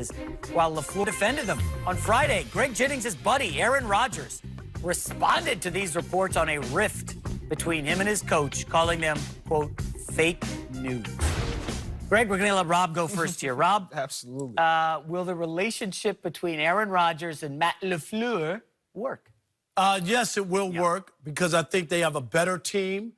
passes while LaFleur defended them. On Friday, Greg Jennings' buddy, Aaron Rodgers, responded to these reports on a rift between him and his coach, calling them, quote, fake news. Greg, we're going to let Rob go first here. Rob? Absolutely. Will the relationship between Aaron Rodgers and Matt LaFleur work? Yes, it will work because I think they have a better team,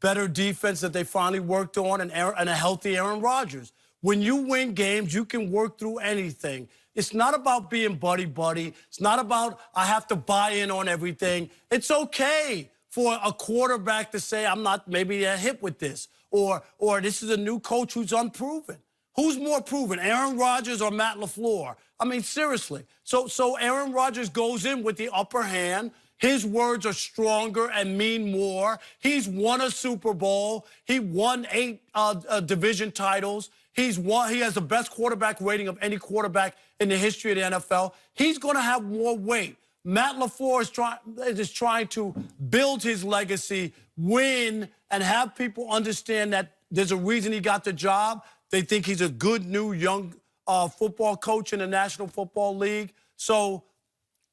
better defense that they finally worked on, and a healthy Aaron Rodgers. When you win games, you can work through anything. It's not about being buddy-buddy. It's not about I have to buy in on everything. It's okay for a quarterback to say, I'm not maybe a hit with this, or this is a new coach who's unproven. Who's more proven, Aaron Rodgers or Matt LaFleur? I mean, seriously. So Aaron Rodgers goes in with the upper hand. His words are stronger and mean more. He's won a Super Bowl. He won 8 division titles. He has the best quarterback rating of any quarterback in the history of the NFL. He's going to have more weight. Matt LaFleur is trying to build his legacy, win, and have people understand that there's a reason he got the job. They think he's a good new young football coach in the National Football League. So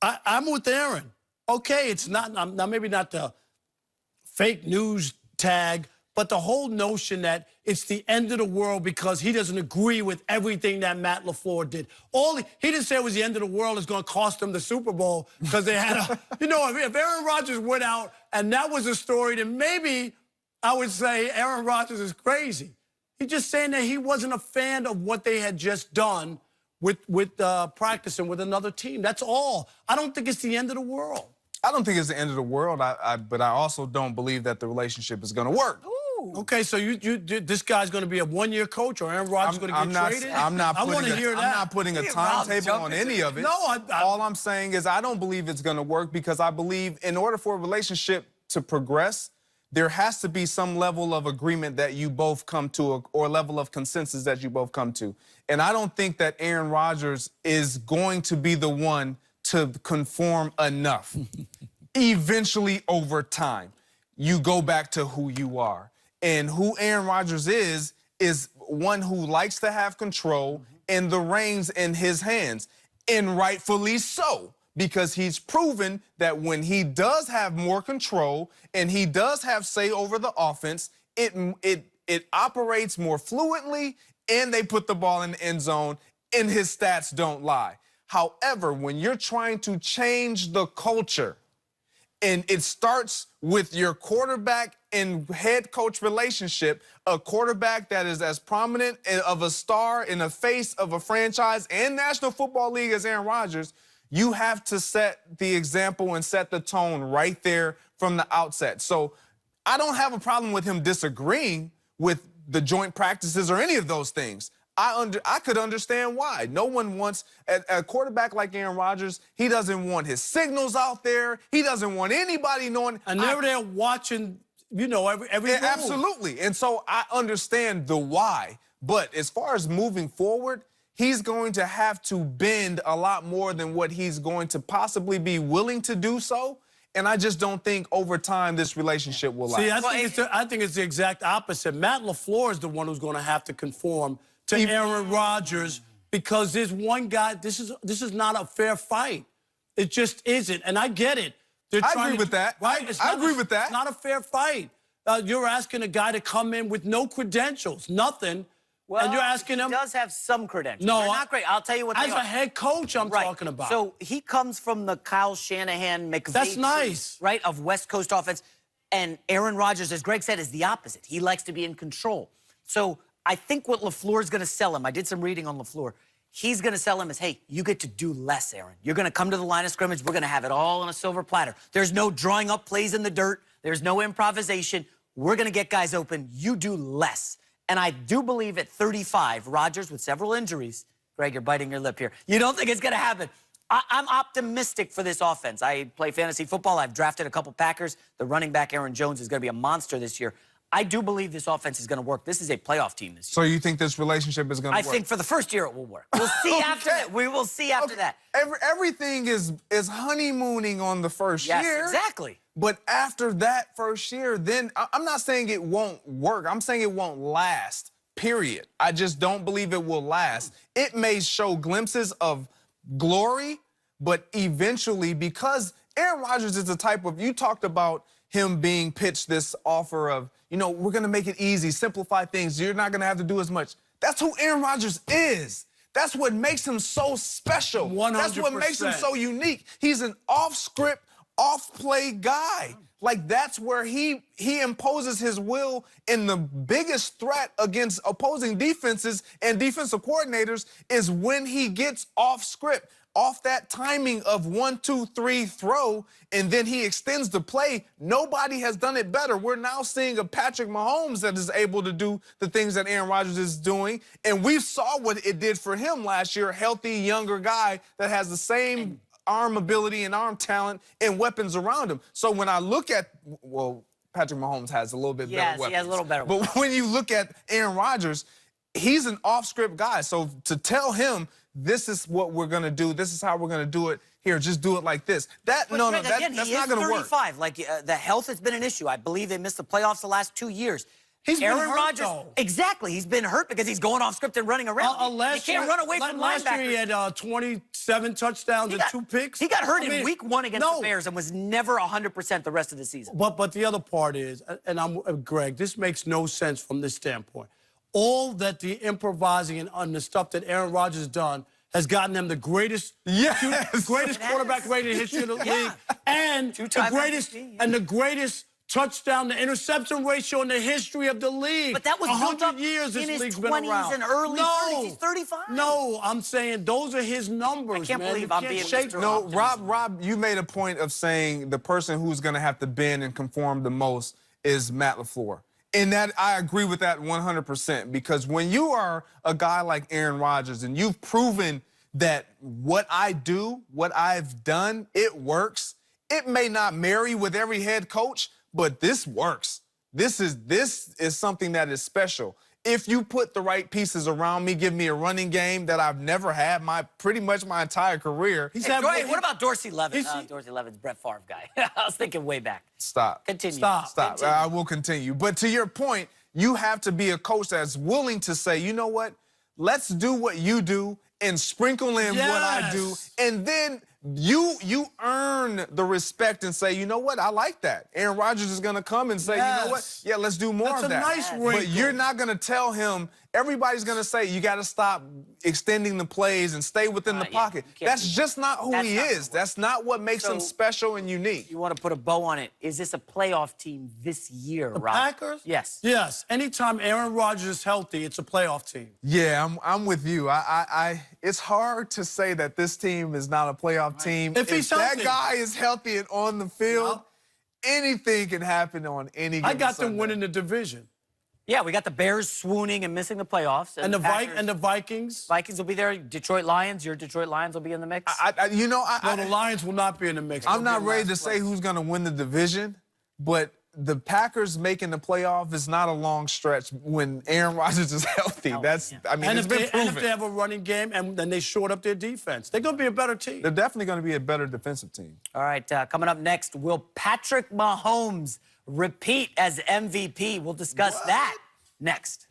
I'm with Aaron. Okay, it's not maybe not the fake news tag, but the whole notion that it's the end of the world because he doesn't agree with everything that Matt LaFleur did. He didn't say it was the end of the world. It's going to cost them the Super Bowl because they had a, if Aaron Rodgers went out and that was a story, then maybe I would say Aaron Rodgers is crazy. He's just saying that he wasn't a fan of what they had just done with practicing with another team. That's all. I don't think it's the end of the world. I don't think it's the end of the world, but I also don't believe that the relationship is going to work. Ooh. Okay, so this guy's going to be a one-year coach, or Aaron Rodgers going to get traded? I'm not I'm putting a timetable on any of it. No, all I'm saying is I don't believe it's going to work because I believe in order for a relationship to progress, there has to be some level of agreement that you both come to or level of consensus that you both come to. And I don't think that Aaron Rodgers is going to be the one to conform enough. Eventually, over time, you go back to who you are. And who Aaron Rodgers is one who likes to have control and the reins in his hands. And rightfully so, because he's proven that when he does have more control and he does have say over the offense, it operates more fluently and they put the ball in the end zone and his stats don't lie. However, when you're trying to change the culture, and it starts with your quarterback and head coach relationship, a quarterback that is as prominent of a star in the face of a franchise and National Football League as Aaron Rodgers, you have to set the example and set the tone right there from the outset. So I don't have a problem with him disagreeing with the joint practices or any of those things. I could understand why. No one wants a quarterback like Aaron Rodgers. He doesn't want his signals out there. He doesn't want anybody knowing. And they're there watching, every move. Absolutely. And so I understand the why. But as far as moving forward, he's going to have to bend a lot more than what he's going to possibly be willing to do so. And I just don't think over time this relationship will last. See, I think it's the exact opposite. Matt LaFleur is the one who's going to have to conform to Aaron Rodgers because there's one guy. This is not a fair fight. It just isn't, and I get it. I agree with that. Right? I agree with that. It's not a fair fight. You're asking a guy to come in with no credentials, nothing, well, and you're asking him. He does have some credentials. No, they're not great. I'll tell you what they as are. a head coach, I'm talking about. So he comes from the Kyle Shanahan, McVay. That's nice, right? Of West Coast offense, and Aaron Rodgers, as Greg said, is the opposite. He likes to be in control. So I think what LaFleur is going to sell him, I did some reading on LaFleur, he's going to sell him as, hey, you get to do less, Aaron. You're going to come to the line of scrimmage. We're going to have it all on a silver platter. There's no drawing up plays in the dirt. There's no improvisation. We're going to get guys open. You do less. And I do believe at 35, Rodgers, with several injuries, Greg, you're biting your lip here. You don't think it's going to happen. I'm optimistic for this offense. I play fantasy football. I've drafted a couple Packers. The running back, Aaron Jones, is going to be a monster this year. I do believe this offense is going to work. This is a playoff team this year. So you think this relationship is going to work? I think for the first year it will work. We'll see after that. We will see after that. Everything is honeymooning on the first year. Yes, exactly. But after that first year, then I'm not saying it won't work. I'm saying it won't last period. I just don't believe it will last. It may show glimpses of glory, but eventually, because Aaron Rodgers is the type of, you talked about him being pitched this offer of, you know, we're going to make it easy, simplify things. You're not going to have to do as much. That's who Aaron Rodgers is. That's what makes him so special. 100%. That's what makes him so unique. He's an off-script, off-play guy. Like, that's where he imposes his will, and the biggest threat against opposing defenses and defensive coordinators is when he gets off-script, off that timing of 1, 2, 3 throw, and then he extends the play. Nobody has done it better. We're now seeing a Patrick Mahomes that is able to do the things that Aaron Rodgers is doing, and we saw what it did for him last year, a healthy, younger guy that has the same arm ability and arm talent and weapons around him. So when I look at, well, Patrick Mahomes has a little bit better weapons. Yes, he has a little better weapons. But when you look at Aaron Rodgers, he's an off-script guy. So to tell him, this is what we're going to do, this is how we're going to do it, here, just do it like this. That's not going to work. 35. Like, the health has been an issue. I believe they missed the playoffs the last 2 years. Aaron Rodgers, though. Exactly. He's been hurt because he's going off script and running around. You can't run away from linebackers. Last year he had 27 touchdowns and 2 picks. He got hurt in week 1 against the Bears and was never 100% the rest of the season. But the other part is, and I'm Greg, this makes no sense from this standpoint. All that the improvising and the stuff that Aaron Rodgers has done has gotten them the greatest, greatest quarterback rating in the history of the league, and the greatest touchdown to interception ratio in the history of the league. But that was 100 years this in league's his been 20s around. and early 30s. He's 35. No, I'm saying those are his numbers. I can't believe I'm being Mr. No, Rob, you made a point of saying the person who's going to have to bend and conform the most is Matt LaFleur. And that I agree with that 100%, because when you are a guy like Aaron Rodgers and you've proven that what I do, what I've done, it works. It may not marry with every head coach, but this works. This is something that is special. If you put the right pieces around me, give me a running game that I've never had pretty much my entire career. What about Dorsey Levin? Dorsey Levin's Brett Favre guy. I was thinking way back. Stop. Continue. Stop. Continue. I will continue. But to your point, you have to be a coach that's willing to say, you know what? Let's do what you do and sprinkle in what I do. And then you earn the respect and say, you know what, I like that. Aaron Rodgers is going to come and say, you know what, yeah, let's do more of that. That's a nice wrinkle. But you're not going to tell him, everybody's going to say, you got to stop extending the plays and stay within the pocket. That's just not who he is. That's not what makes him special and unique. You want to put a bow on it. Is this a playoff team this year, Rob? Packers? Yes. Yes. Anytime Aaron Rodgers is healthy, it's a playoff team. Yeah, I'm with you. It's hard to say that this team is not a playoff team. If he's that guy is healthy and on the field, anything can happen on any given I got Sunday. them winning the division. Yeah, we got the Bears swooning and missing the playoffs. And the Vikings. Vikings will be there. Detroit Lions, your Detroit Lions will be in the mix. No, the Lions will not be in the mix. I'm not ready to say who's going to win the division, but the Packers making the playoff is not a long stretch when Aaron Rodgers is healthy. It's been proven. And if they have a running game and then they short up their defense, they're going to be a better team. They're definitely going to be a better defensive team. All right, coming up next, will Patrick Mahomes repeat as MVP? We'll discuss that next.